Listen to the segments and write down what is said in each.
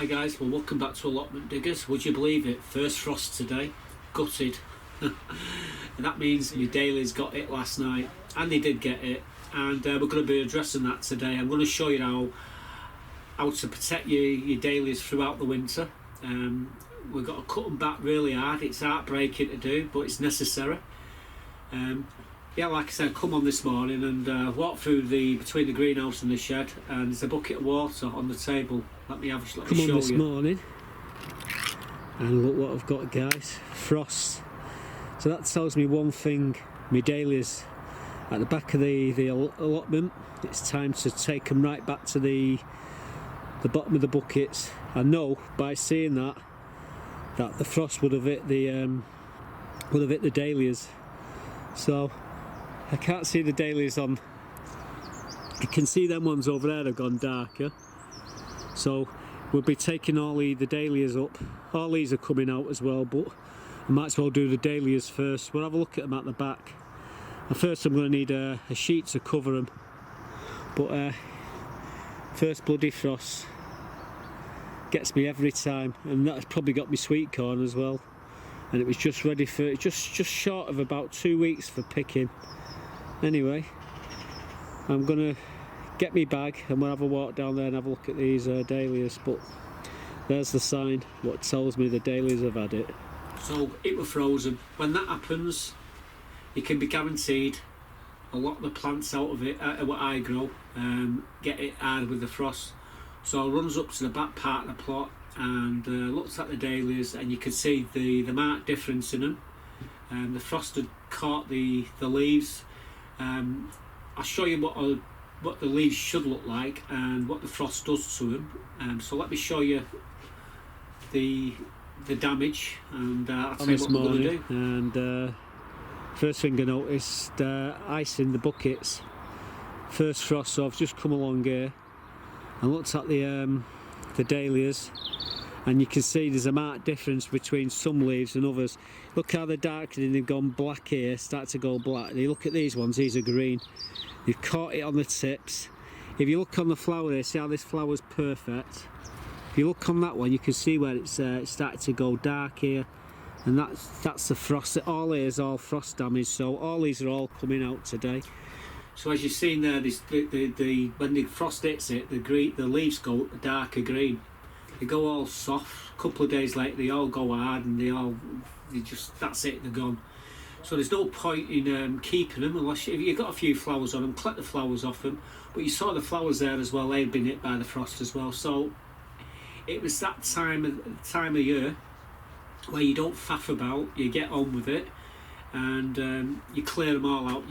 Hi guys, well welcome back to Allotment Diggers. Would you believe it? First frost today. Gutted. And that means my Dahlias got it last night, and they did get it, and we're going to be addressing that today. I'm going to show you how to protect your Dahlias throughout the winter. We've got to cut them back really hard. It's heartbreaking to do, but it's necessary. Yeah, like I said, come on this morning and walk through between the greenhouse and the shed, and there's a bucket of water on the table. Let me show you. Come on this morning, and look what I've got, guys. Frost. So that tells me one thing: my Dahlias at the back of the allotment. It's time to take them right back to the bottom of the buckets. I know by seeing that the frost would have hit the Dahlias. So I can't see the Dahlias on. You can see them ones over there have gone darker. So we'll be taking all the Dahlias up. All these are coming out as well, but I might as well do the Dahlias first. We'll have a look at them at the back. And first I'm going to need a sheet to cover them. But first bloody frost gets me every time, and that's probably got me sweet corn as well. And it was just ready for, just short of about 2 weeks for picking. Anyway, I'm gonna get me bag and we'll have a walk down there and have a look at these Dahlias. But there's the sign, what tells me the Dahlias have had it. So it was frozen. When that happens, you can be guaranteed a lot of the plants out of it, what I grow, get it hard with the frost. So it runs up to the back part of the plot and looks at the Dahlias, and you can see the marked difference in them. The frost had caught the leaves. I'll show you what the leaves should look like and what the frost does to them. So let me show you the damage, and I'll tell you what we're going to do. And first thing I noticed, ice in the buckets. First frost, so I've just come along here and looked at the Dahlias, and you can see there's a marked difference between some leaves and others. Look how they're darkening, they've gone black here, start to go black. You look at these ones, these are green. You've caught it on the tips. If you look on the flower there, see how this flower's perfect. If you look on that one, you can see where it's started to go dark here, and that's the frost. All here is all frost damage, so all these are all coming out today. So as you've seen there, when the frost hits it, the leaves go darker green. They go all soft. A couple of days later, they all go hard, and that's it, they're gone. So there's no point in keeping them unless if you've got a few flowers on them. Collect the flowers off them. But you saw the flowers there as well; they'd been hit by the frost as well. So it was that time of year where you don't faff about. You get on with it, and you clear them all out.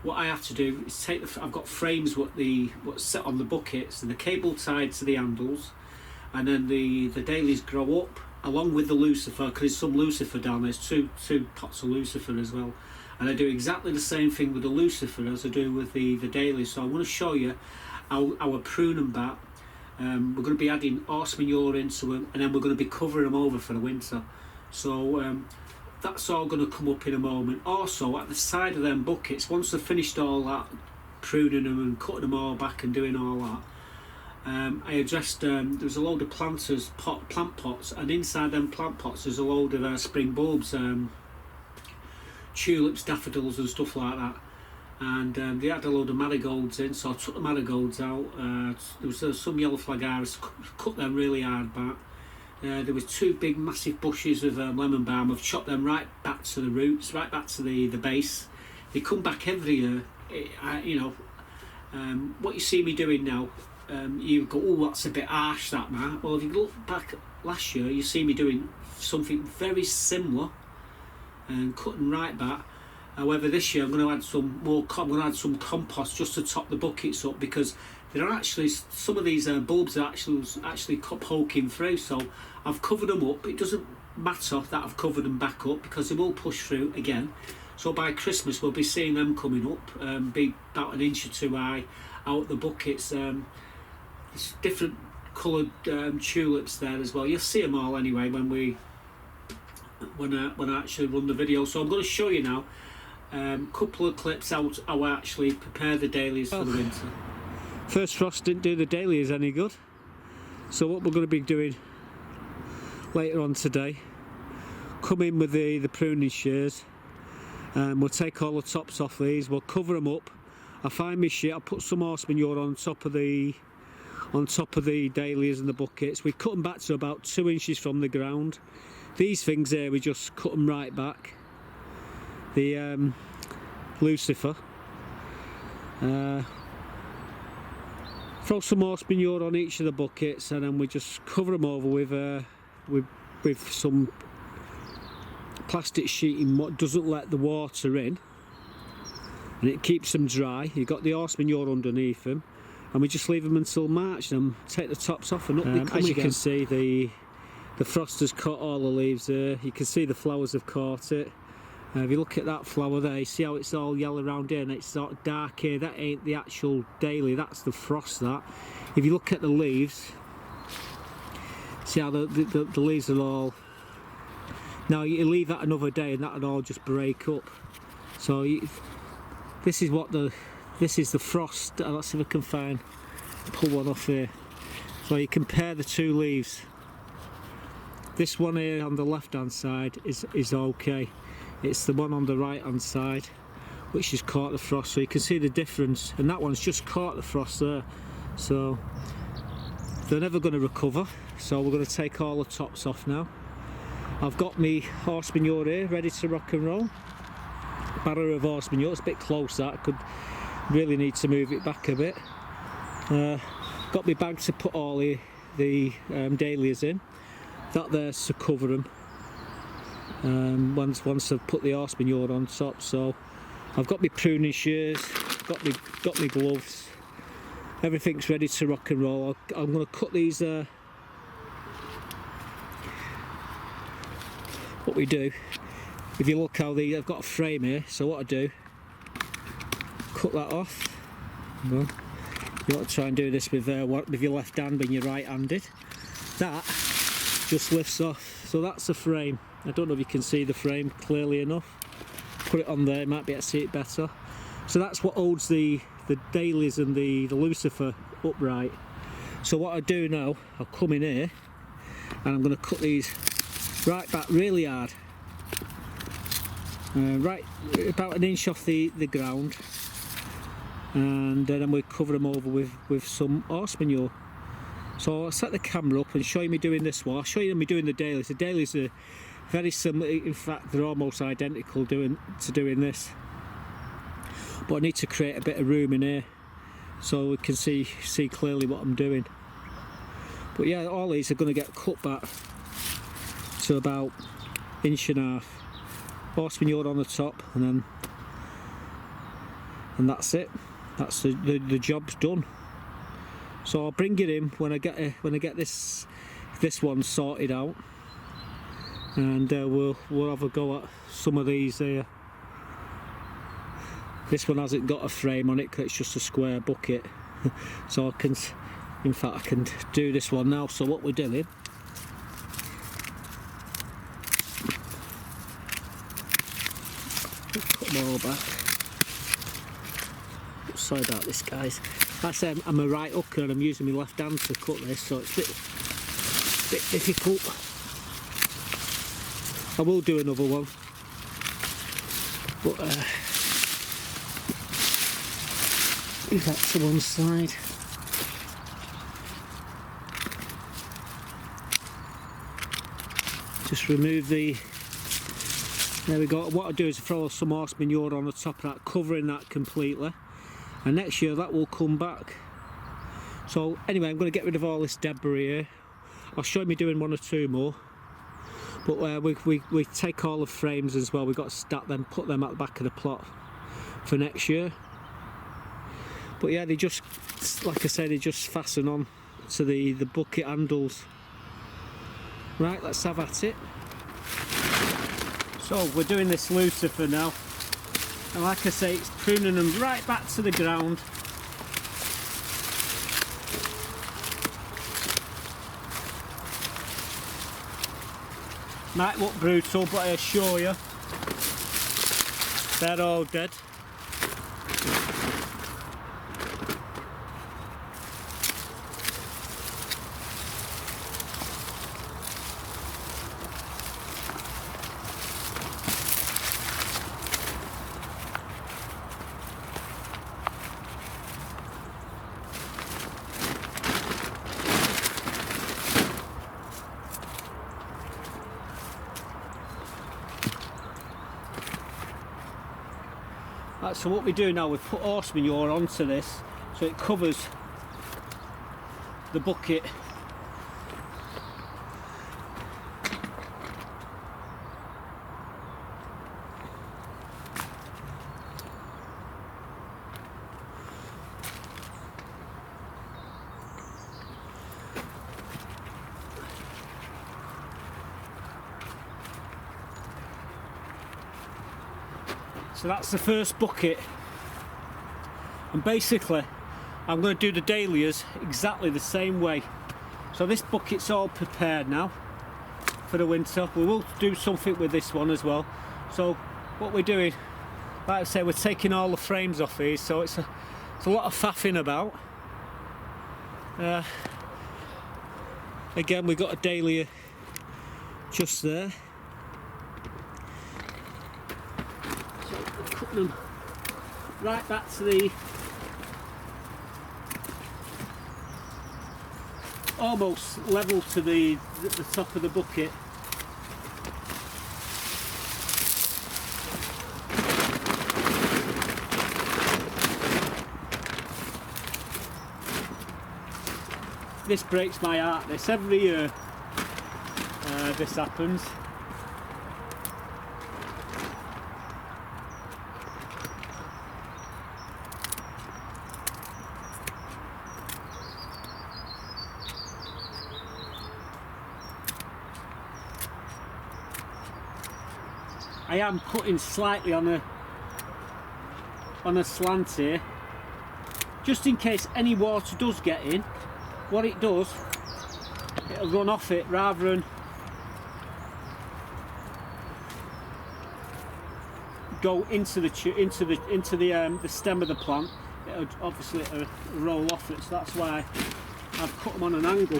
What I have to do is I've got frames what's set on the buckets, and the cable tied to the handles, and then the Dahlias grow up along with the lucifer, because there's some lucifer down there. There's two pots of lucifer as well, and I do exactly the same thing with the lucifer as I do with the Dahlias. So I'm going to show you how I prune them back. We're going to be adding horse manure into them, and then we're going to be covering them over for the winter. So that's all going to come up in a moment. Also, at the side of them buckets, once I've finished all that pruning them and cutting them all back and doing all that, I addressed there's a load of plant pots, and inside them plant pots there's a load of spring bulbs, tulips, daffodils and stuff like that, and they had a load of marigolds in, so I took the marigolds out. There was some yellow flag iris, cut them really hard back. There was two big massive bushes of lemon balm. I've chopped them right back to the roots, right back to the base. They come back every year. What you see me doing now, you go, oh, that's a bit harsh, that, Matt. Well, if you look back last year, you see me doing something very similar and cutting right back. However, this year I'm going to add some more. I'm going to add some compost just to top the buckets up, because there are actually some of these bulbs are actually poking through. So I've covered them up. It doesn't matter that I've covered them back up, because they will push through again. So by Christmas we'll be seeing them coming up, be about an inch or two high out the buckets. There's different coloured tulips there as well. You'll see them all anyway when I actually run the video. So I'm going to show you now couple of clips how I actually prepare the Dahlias for the winter. First frost didn't do the Dahlias any good. So what we're going to be doing later on today, come in with the pruning shears, and we'll take all the tops off these, we'll cover them up. I find my shit, I'll put some horse manure on top of the dahlias and the buckets. We cut them back to about 2 inches from the ground. These things here, we just cut them right back. The Lucifer. Throw some horse manure on each of the buckets, and then we just cover them over with some plastic sheeting what doesn't let the water in, and it keeps them dry. You've got the horse manure underneath them, and we just leave them until March, and take the tops off, and up they come as you again. Can see, the frost has caught all the leaves there. You can see the flowers have caught it. If you look at that flower there, you see how it's all yellow around here and it's sort of dark here. That ain't the actual dahlia, that's the frost. That. If you look at the leaves, see how the leaves are all. Now you leave that another day and that'll all just break up. So this is the frost. Let's see if I can pull one off here. So you compare the two leaves. This one here on the left hand side is okay. It's the one on the right hand side which has caught the frost, so you can see the difference, and that one's just caught the frost there. So they're never going to recover, so we're going to take all the tops off now. I've got my horse manure here ready to rock and roll. Barrel of horse manure, it's a bit close that, I could really need to move it back a bit. Got my bag to put all the dahlias in. That there's to cover them. Once I've put the horse manure on top, so I've got my pruning shears, got my gloves, everything's ready to rock and roll. I'm going to cut these. What we do, if you look how I've got a frame here, so what I do, cut that off. You want to try and do this with your left hand when you're right-handed. That just lifts off, so that's the frame. I don't know if you can see the frame clearly enough. Put it on there, might be able to see it better. So that's what holds the dahlias and the Lucifer upright. So what I do now, I'll come in here and I'm going to cut these right back really hard. Right about 1 inch off the ground, and then we cover them over with some horse manure. So I'll set the camera up and show you me doing this one. I'll show you me doing the dahlias. The dahlias are very similar, in fact they're almost identical to doing this. But I need to create a bit of room in here so we can see clearly what I'm doing. But yeah, all these are going to get cut back to about 1.5 inches. Horse manure on the top, and that's it. That's the job's done. So I'll bring it in when I get this one sorted out, and we'll have a go at some of these here. This one hasn't got a frame on it because it's just a square bucket. So I can do this one now. So what we're doing, put them all back. Sorry about this, guys. I'm a right hooker and I'm using my left hand to cut this, so it's a bit difficult. I will do another one, but leave that to one side. Just remove the. There we go. What I do is throw some horse manure on the top of that, covering that completely, and next year that will come back. So anyway, I'm going to get rid of all this debris here. I'll show me doing 1 or 2 more, but we take all the frames as well. We've got to stack them, put them at the back of the plot for next year. But yeah, they just, like I said, they just fasten on to the bucket handles. Right, let's have at it. So we're doing this Lucifer now, and like I say, it's pruning them right back to the ground. Might look brutal, but I assure you, they're all dead. Right, so what we do now, we put horse manure onto this so it covers the bucket. So that's the first bucket, and basically I'm going to do the dahlias exactly the same way. So this bucket's all prepared now for the winter. We will do something with this one as well. So what we're doing, like I say, we're taking all the frames off these, so it's a lot of faffing about. Again, we've got a dahlia just there. Cut them right back to the almost level to the top of the bucket. This breaks my heart. This every year this happens. I am cutting slightly on a slant here, just in case any water does get in. What it does, it'll run off it rather than go into the stem of the plant. It'll obviously roll off it, so that's why I've cut them on an angle.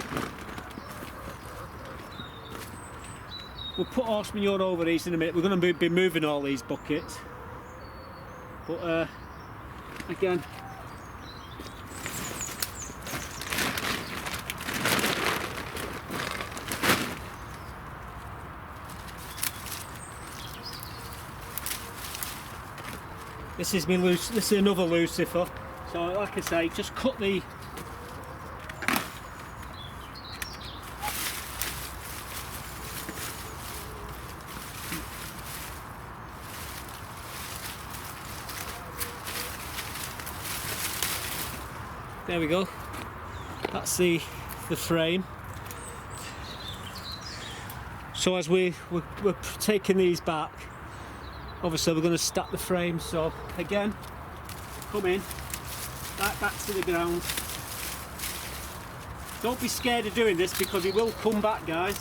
We'll put horse manure over these in a minute. We're going to be moving all these buckets, but again, this is this is another lucifer. So like I say, just cut the there we go. That's the frame. So as we're taking these back, obviously we're going to stack the frame. So again, come in, right back to the ground. Don't be scared of doing this because it will come back, guys.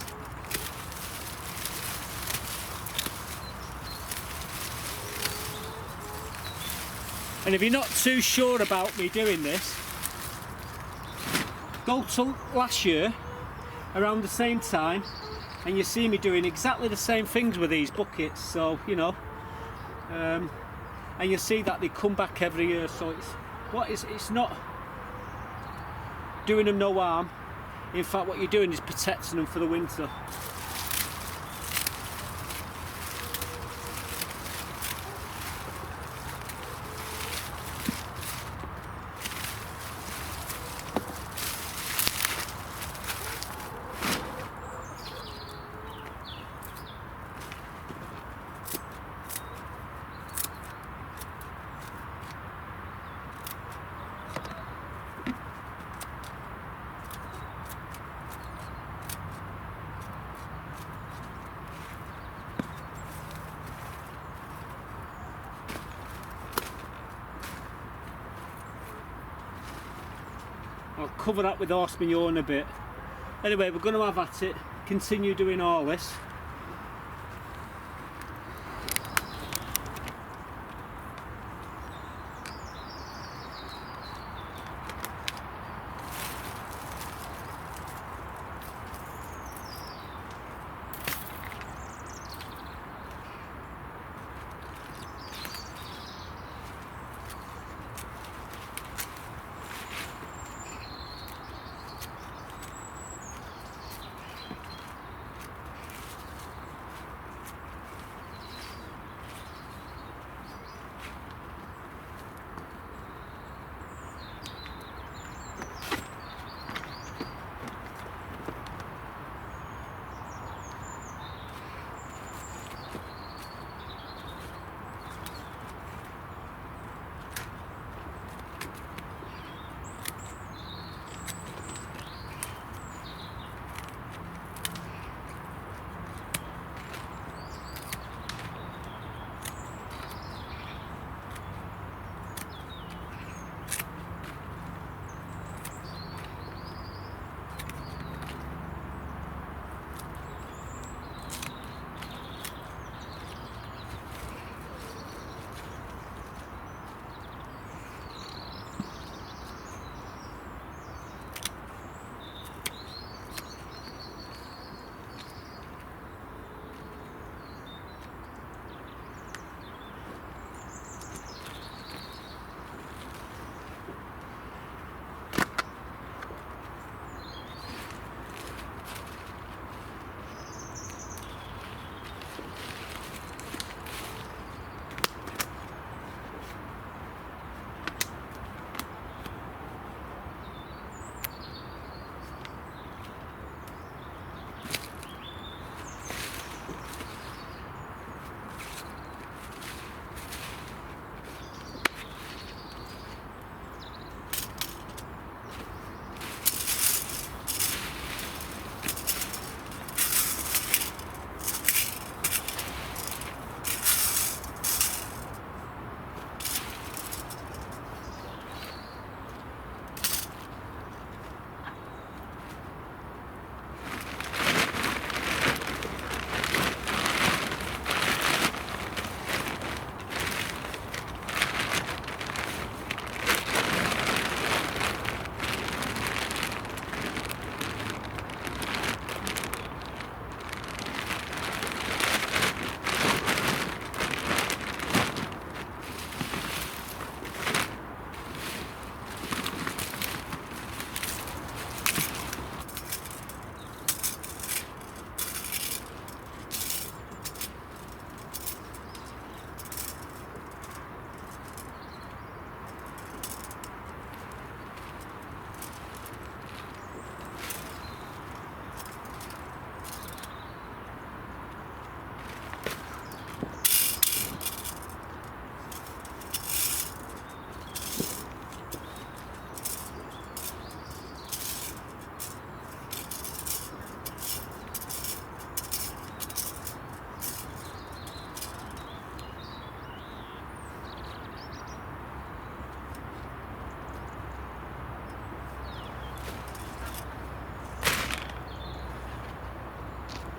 And if you're not too sure about me doing this, go to last year around the same time and you see me doing exactly the same things with these buckets. So you know, and you see that they come back every year. So it's not doing them no harm. In fact, what you're doing is protecting them for the winter. I'll cover that with horse manure in a bit. Anyway, we're going to have at it, continue doing all this.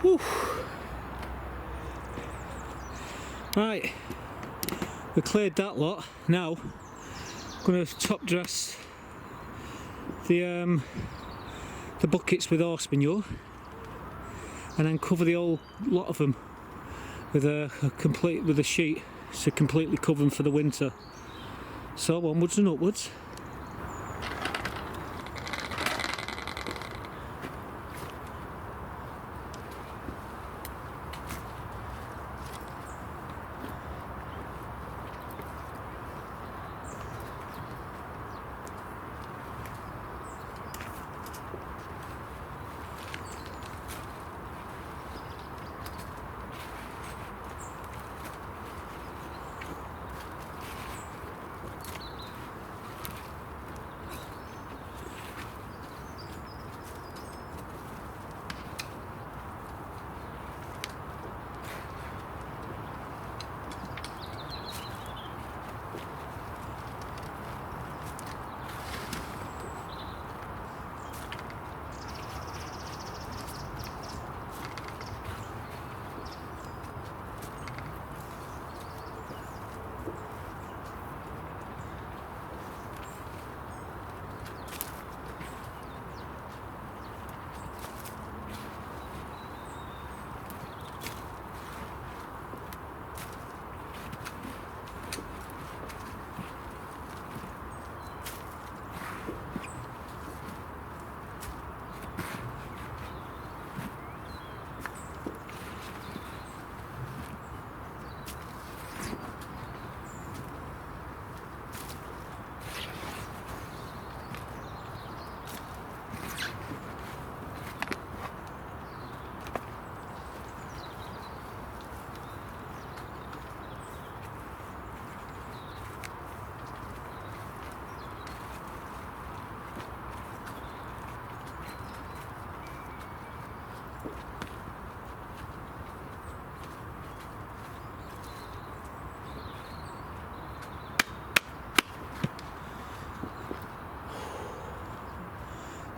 Whew. Right, we cleared that lot. Now I'm going to top dress the buckets with horse manure, and then cover the whole lot of them with a sheet to completely cover them for the winter. So onwards and upwards.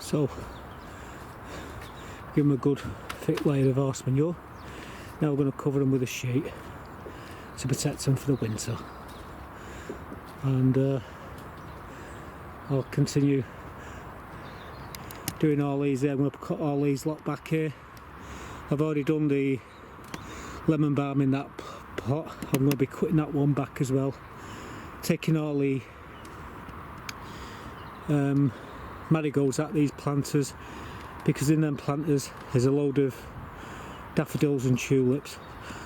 So give them a good thick layer of horse manure. Now we're going to cover them with a sheet to protect them for the winter, and I'll continue doing all these there. I'm going to cut all these lot back here. I've already done the lemon balm in that pot. I'm going to be cutting that one back as well, taking all the marigolds out these planters, because in them planters there's a load of daffodils and tulips,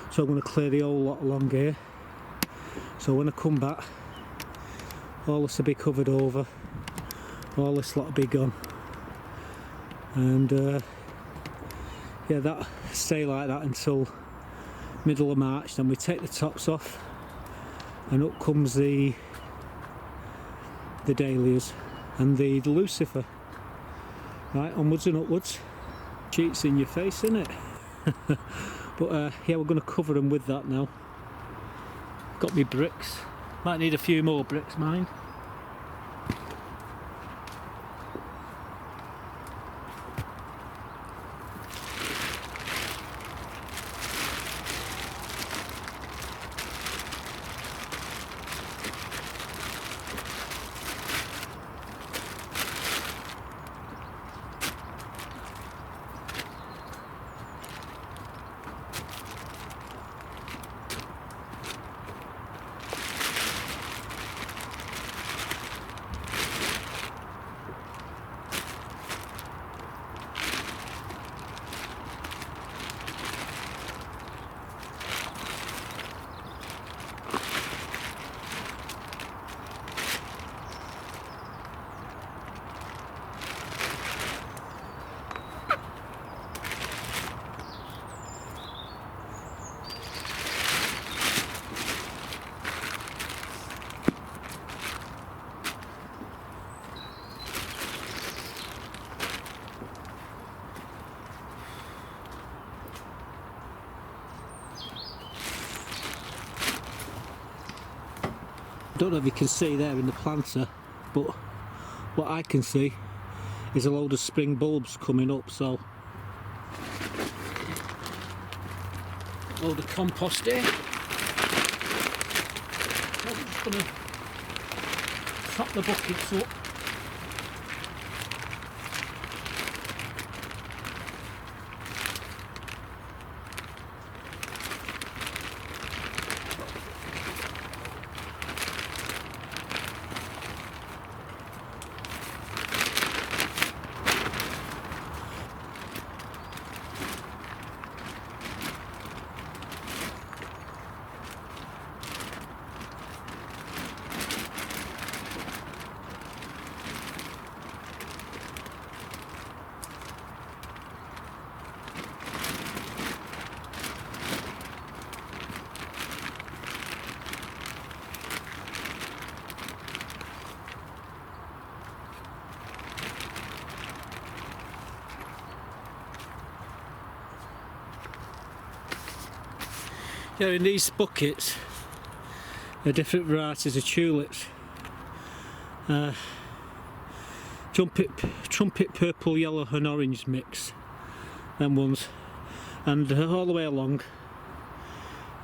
so I'm going to clear the whole lot along here. So when I come back, all this will be covered over, all this lot will be gone, and yeah, that stay like that until middle of March. Then we take the tops off and up comes the dahlias and the lucifer. Right, onwards and upwards. Cheats in your face, isn't it? But yeah, we're going to cover them with that now. Got me bricks. Might need a few more bricks, mind. Don't know if you can see there in the planter, but what I can see is a load of spring bulbs coming up, so all the compost here. So I'm just going to top the buckets up. Yeah, in these buckets are different varieties of tulips. Trumpet purple, yellow and orange mix, them ones, and all the way along,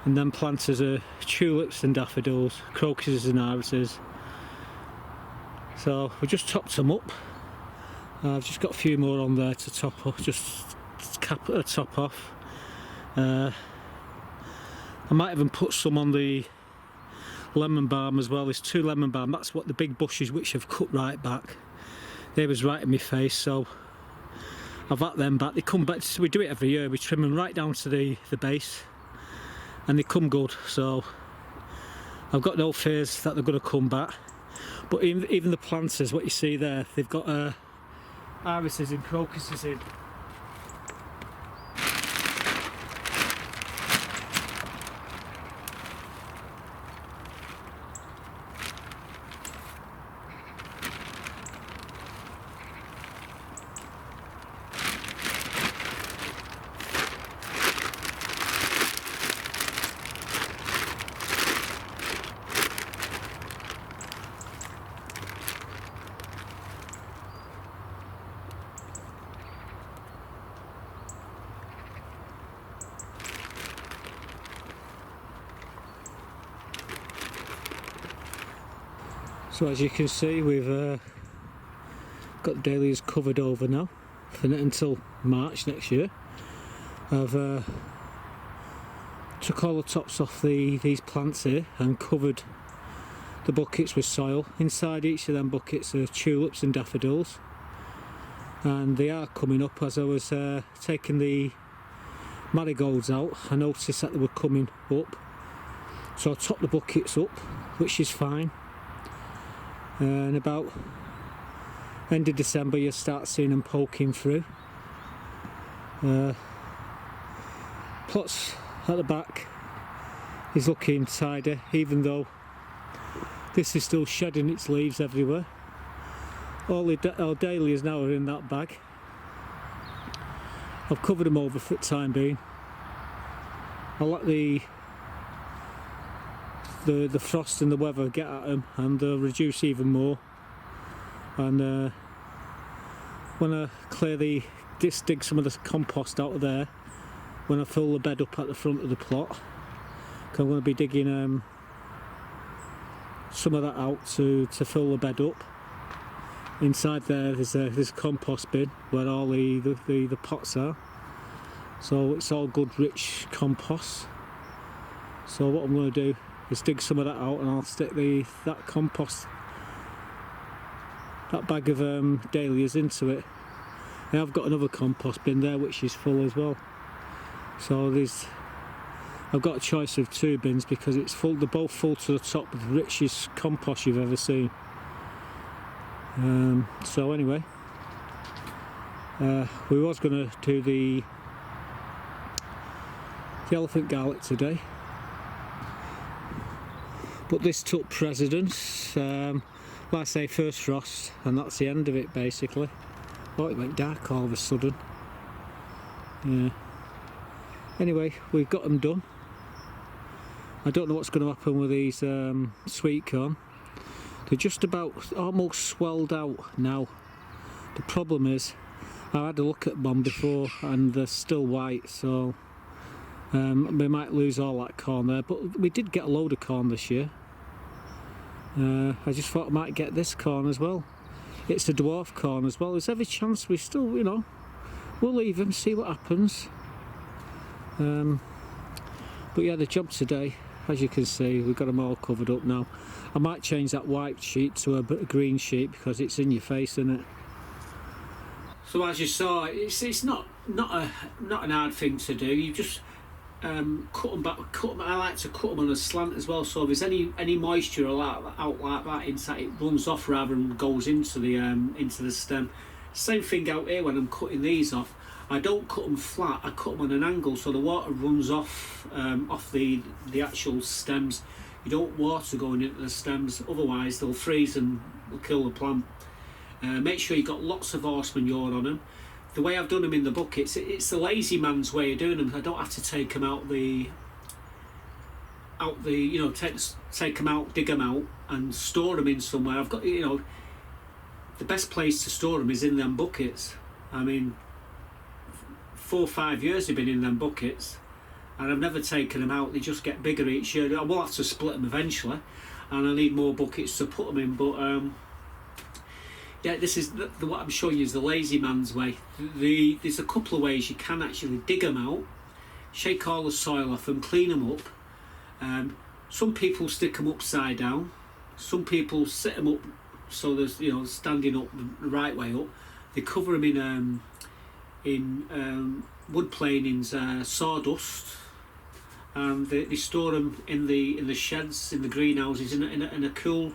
and then planters are tulips and daffodils, crocuses and irises. So we just topped them up. I've just got a few more on there to top up, just cap the top off. I might even put some on the lemon balm as well. There's 2 lemon balm. That's what the big bushes which I've cut right back. They was right in my face, so I've at them back. They come back. We do it every year. We trim them right down to the base, and they come good. So I've got no fears that they're going to come back. But even the planters, what you see there, they've got irises and crocuses in. So as you can see, we've got the dahlias covered over now until March next year. I've took all the tops off these plants here and covered the buckets with soil. Inside each of them buckets are tulips and daffodils, and they are coming up. As I was taking the marigolds out, I noticed that they were coming up, so I topped the buckets up, which is fine. And about end of December you'll start seeing them poking through. Plots at the back is looking tidy, even though this is still shedding its leaves everywhere. All the dahlias now are in that bag. I've covered them over for the time being. I'll let the frost and the weather get at them, and they'll reduce even more. And when I clear dig some of the compost out of there, when I fill the bed up at the front of the plot, 'cause I'm going to be digging some of that out to fill the bed up. Inside there there's a compost bin where all the pots are, so it's all good rich compost. So what I'm going to do is dig some of that out, and I'll stick that compost, that bag of dahlias into it. And I've got another compost bin there which is full as well. So I've got a choice of 2 bins because it's full. They're both full to the top with the richest compost you've ever seen. So anyway, we was going to do the elephant garlic today, but this took precedence. Like I say, first frost, and that's the end of it basically. Oh, it went dark all of a sudden. Yeah. Anyway, we've got them done. I don't know what's going to happen with these sweet corn. They're just about almost swelled out now. The problem is, I had a look at one before and they're still white, so We might lose all that corn there, but we did get a load of corn this year. I just thought I might get this corn as well. It's the dwarf corn as well. There's every chance we still, we'll leave them, see what happens. But yeah, the job today, as you can see, we've got them all covered up now. I might change that white sheet to a green sheet because it's in your face, isn't it? So as you saw, it's not an hard thing to do. You just cut them back. I like to cut them on a slant as well. So if there's any moisture out like that inside, it runs off rather than goes into the stem. Same thing out here when I'm cutting these off. I don't cut them flat. I cut them on an angle so the water runs off the actual stems. You don't want water going into the stems, otherwise they'll freeze and will kill the plant. Make sure you've got lots of horse manure on them. The way I've done them in the buckets, it's the lazy man's way of doing them. I don't have to take them take them out, dig them out, and store them in somewhere. I've got, the best place to store them is in them buckets. I mean, 4 or 5 years they've been in them buckets, and I've never taken them out. They just get bigger each year. I will have to split them eventually, and I need more buckets to put them in. But yeah, this is what I'm showing you is the lazy man's way. There's a couple of ways you can actually dig them out, shake all the soil off and clean them up. Some people stick them upside down. Some people sit them up so there's standing up the right way up. They cover them in wood planings, sawdust, and they store them in the sheds, in the greenhouses, in a cool,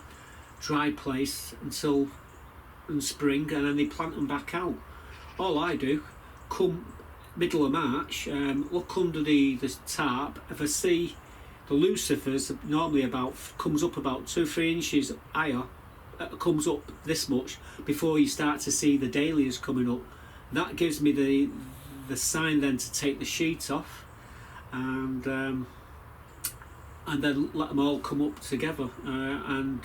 dry place until spring, and then they plant them back out. All I do, come middle of March, look under the tarp. If I see the lucifers, normally comes up about 2-3 inches higher, comes up this much before you start to see the dahlias coming up. That gives me the sign then to take the sheet off, and then let them all come up together. And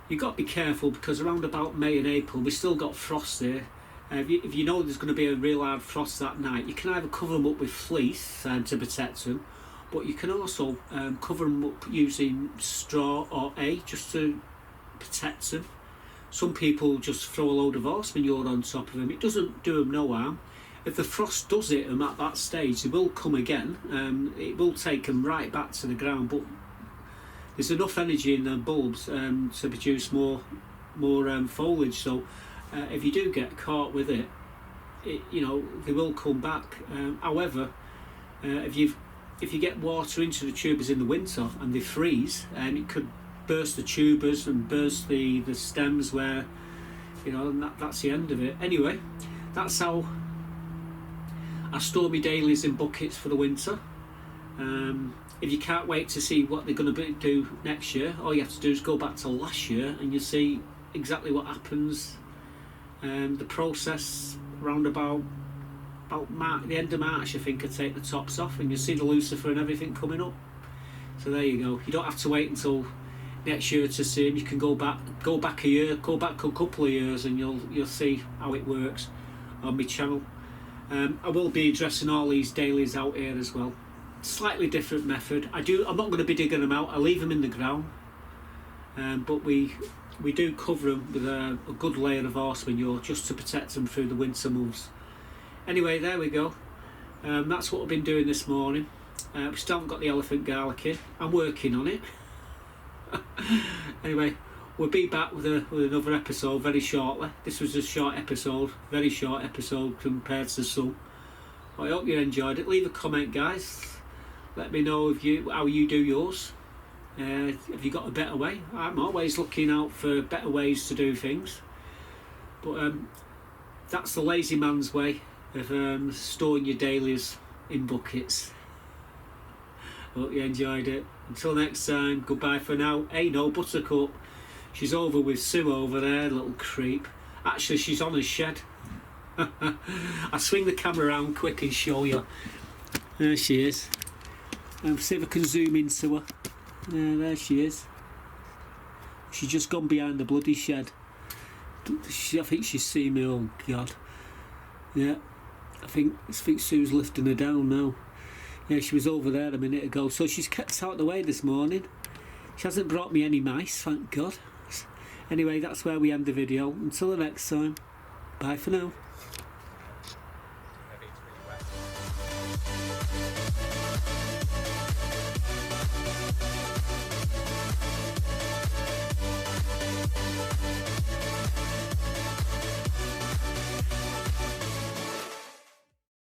you've got to be careful because around about May and April we still got frost there. If you know there's going to be a real hard frost that night, you can either cover them up with fleece to protect them, but you can also cover them up using straw or hay just to protect them. Some people just throw a load of horse manure on top of them. It doesn't do them no harm. If the frost does hit them at that stage, they will come again. It will take them right back to the ground, but there's enough energy in the bulbs to produce more foliage. So if you do get caught with it, they will come back. However, if you get water into the tubers in the winter and they freeze, it could burst the tubers and burst the stems where, and that's the end of it. Anyway, that's how I store my dahlias in buckets for the winter. If you can't wait to see what they're going to do next year, all you have to do is go back to last year and you'll see exactly what happens. The process round about the end of March, I think, I take the tops off and you'll see the lucifer and everything coming up. So there you go. You don't have to wait until next year to see them. You can go back a year, go back a couple of years, and you'll see how it works on my channel. I will be addressing all these dahlias out here as well. Slightly different method. I'm not going to be digging them out. I leave them in the ground, but we do cover them with a good layer of horse manure just to protect them through the winter months. Anyway, there we go. That's what I've been doing this morning. We still haven't got the elephant garlic in. I'm working on it. Anyway, we'll be back with another episode very shortly. This was a short episode, very short episode compared to some. I hope you enjoyed it. Leave a comment, guys. Let me know how you do yours. Have you got a better way? I'm always looking out for better ways to do things. But that's the lazy man's way of storing your dahlias in buckets. Hope you enjoyed it. Until next time, goodbye for now. Hey, no, Buttercup. She's over with Sue over there, little creep. Actually, she's on a shed. I'll swing the camera around quick and show you. There she is. See if I can zoom into her. There she is. She's just gone behind the bloody shed. I think she's seen me. Oh God. Yeah. I think Sue's lifting her down now. Yeah, she was over there a minute ago, so she's kept out of the way this morning. She hasn't brought me any mice, thank God. Anyway, that's where we end the video. Until the next time, bye for now.